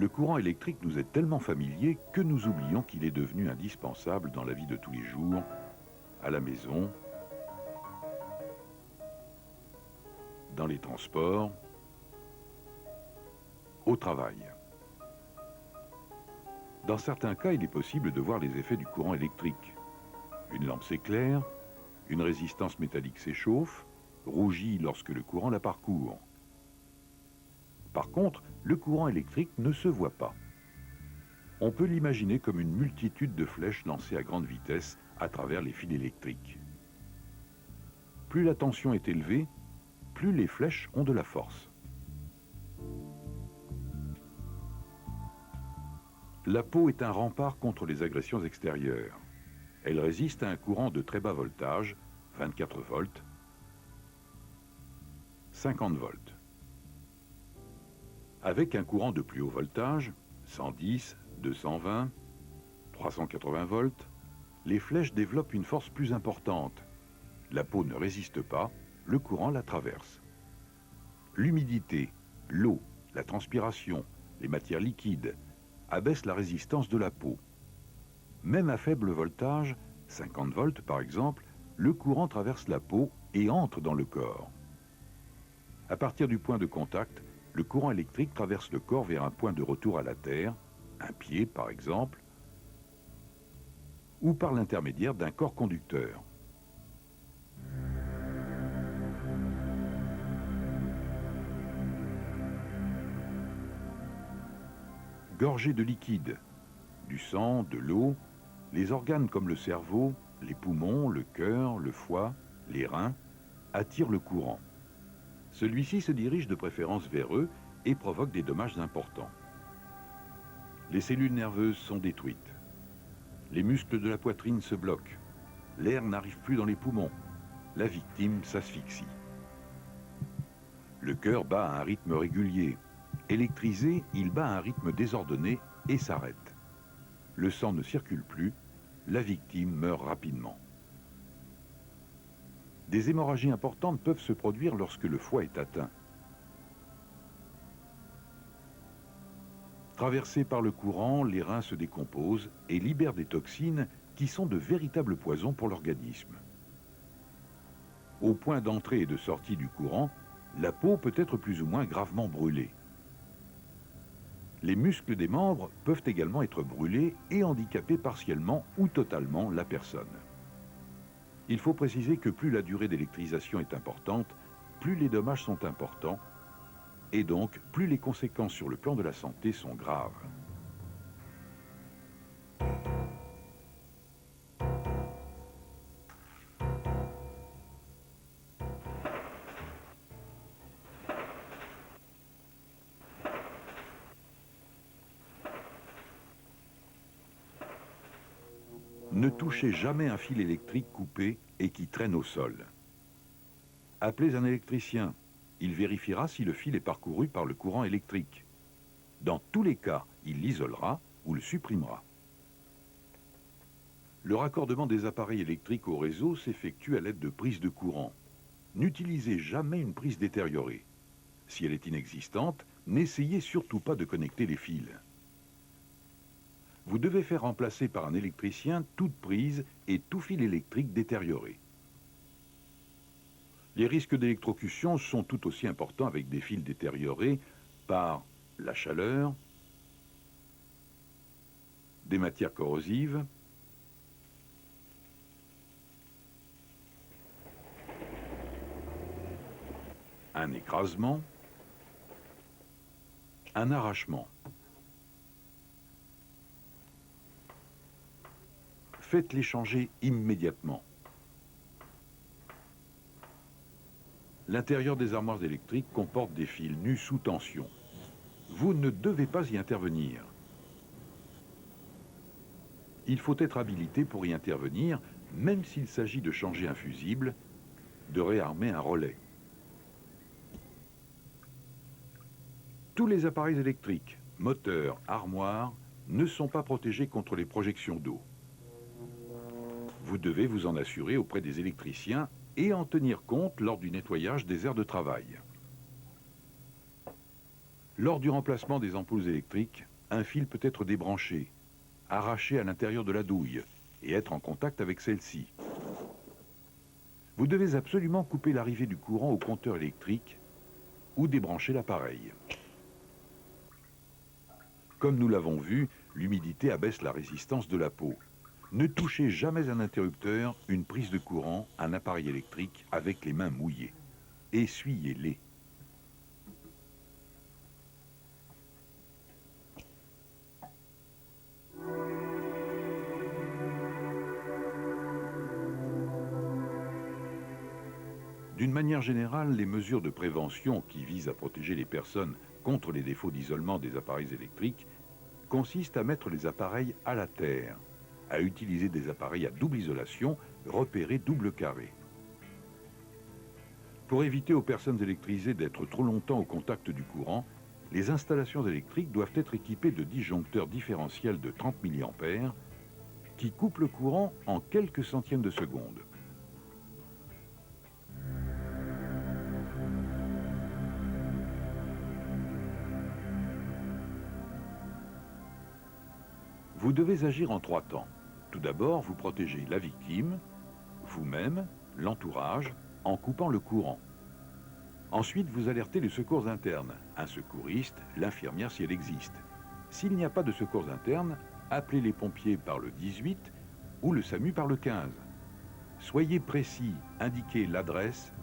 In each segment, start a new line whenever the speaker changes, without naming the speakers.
Le courant électrique nous est tellement familier que nous oublions qu'il est devenu indispensable dans la vie de tous les jours, à la maison, dans les transports, au travail. Dans certains cas, il est possible de voir les effets du courant électrique. Une lampe s'éclaire, une résistance métallique s'échauffe, rougit lorsque le courant la parcourt. Par contre, le courant électrique ne se voit pas. On peut l'imaginer comme une multitude de flèches lancées à grande vitesse à travers les fils électriques. Plus la tension est élevée, plus les flèches ont de la force. La peau est un rempart contre les agressions extérieures. Elle résiste à un courant de très bas voltage, 24 volts, 50 volts. Avec un courant de plus haut voltage, 110, 220, 380 volts, les flèches développent une force plus importante. La peau ne résiste pas, le courant la traverse. L'humidité, l'eau, la transpiration, les matières liquides abaissent la résistance de la peau. Même à faible voltage, 50 volts par exemple, le courant traverse la peau et entre dans le corps. À partir du point de contact, le courant électrique traverse le corps vers un point de retour à la Terre, un pied par exemple, ou par l'intermédiaire d'un corps conducteur. Gorgés de liquide, du sang, de l'eau, les organes comme le cerveau, les poumons, le cœur, le foie, les reins attirent le courant. Celui-ci se dirige de préférence vers eux et provoque des dommages importants. Les cellules nerveuses sont détruites. Les muscles de la poitrine se bloquent. L'air n'arrive plus dans les poumons. La victime s'asphyxie. Le cœur bat à un rythme régulier. Électrisé, il bat à un rythme désordonné et s'arrête. Le sang ne circule plus. La victime meurt rapidement. Des hémorragies importantes peuvent se produire lorsque le foie est atteint. Traversés par le courant, les reins se décomposent et libèrent des toxines qui sont de véritables poisons pour l'organisme. Au point d'entrée et de sortie du courant, la peau peut être plus ou moins gravement brûlée. Les muscles des membres peuvent également être brûlés et handicaper partiellement ou totalement la personne. Il faut préciser que plus la durée d'électrisation est importante, plus les dommages sont importants, et donc plus les conséquences sur le plan de la santé sont graves. Ne touchez jamais un fil électrique coupé et qui traîne au sol. Appelez un électricien. Il vérifiera si le fil est parcouru par le courant électrique. Dans tous les cas, il l'isolera ou le supprimera. Le raccordement des appareils électriques au réseau s'effectue à l'aide de prises de courant. N'utilisez jamais une prise détériorée. Si elle est inexistante, n'essayez surtout pas de connecter les fils. Vous devez faire remplacer par un électricien toute prise et tout fil électrique détérioré. Les risques d'électrocution sont tout aussi importants avec des fils détériorés par la chaleur, des matières corrosives, un écrasement, un arrachement. Faites-les changer immédiatement. L'intérieur des armoires électriques comporte des fils nus sous tension. Vous ne devez pas y intervenir. Il faut être habilité pour y intervenir, même s'il s'agit de changer un fusible, de réarmer un relais. Tous les appareils électriques, moteurs, armoires, ne sont pas protégés contre les projections d'eau. Vous devez vous en assurer auprès des électriciens et en tenir compte lors du nettoyage des aires de travail. Lors du remplacement des ampoules électriques, un fil peut être débranché, arraché à l'intérieur de la douille et être en contact avec celle-ci. Vous devez absolument couper l'arrivée du courant au compteur électrique ou débrancher l'appareil. Comme nous l'avons vu, l'humidité abaisse la résistance de la peau. Ne touchez jamais un interrupteur, une prise de courant, un appareil électrique avec les mains mouillées. Essuyez-les. D'une manière générale, les mesures de prévention qui visent à protéger les personnes contre les défauts d'isolement des appareils électriques consistent à mettre les appareils à la terre, à utiliser des appareils à double isolation, repérés double carré. Pour éviter aux personnes électrisées d'être trop longtemps au contact du courant, les installations électriques doivent être équipées de disjoncteurs différentiels de 30 mA qui coupent le courant en quelques centièmes de seconde. Vous devez agir en 3 temps. Tout d'abord, vous protégez la victime, vous-même, l'entourage, en coupant le courant. Ensuite, vous alertez les secours internes, un secouriste, l'infirmière si elle existe. S'il n'y a pas de secours interne, appelez les pompiers par le 18 ou le SAMU par le 15. Soyez précis, indiquez l'adresse,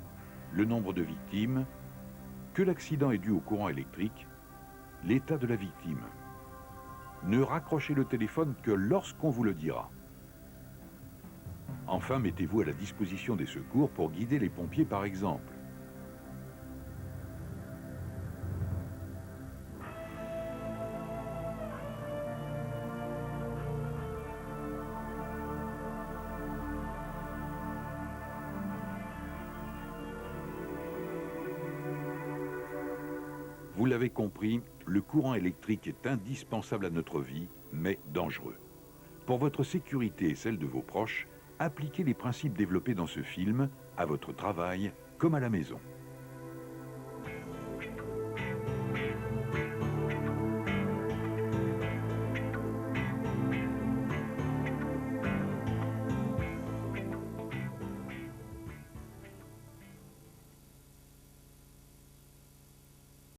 le nombre de victimes, que l'accident est dû au courant électrique, l'état de la victime. Ne raccrochez le téléphone que lorsqu'on vous le dira. Enfin, mettez-vous à la disposition des secours pour guider les pompiers par exemple. Vous l'avez compris, le courant électrique est indispensable à notre vie, mais dangereux. Pour votre sécurité et celle de vos proches, appliquez les principes développés dans ce film à votre travail comme à la maison.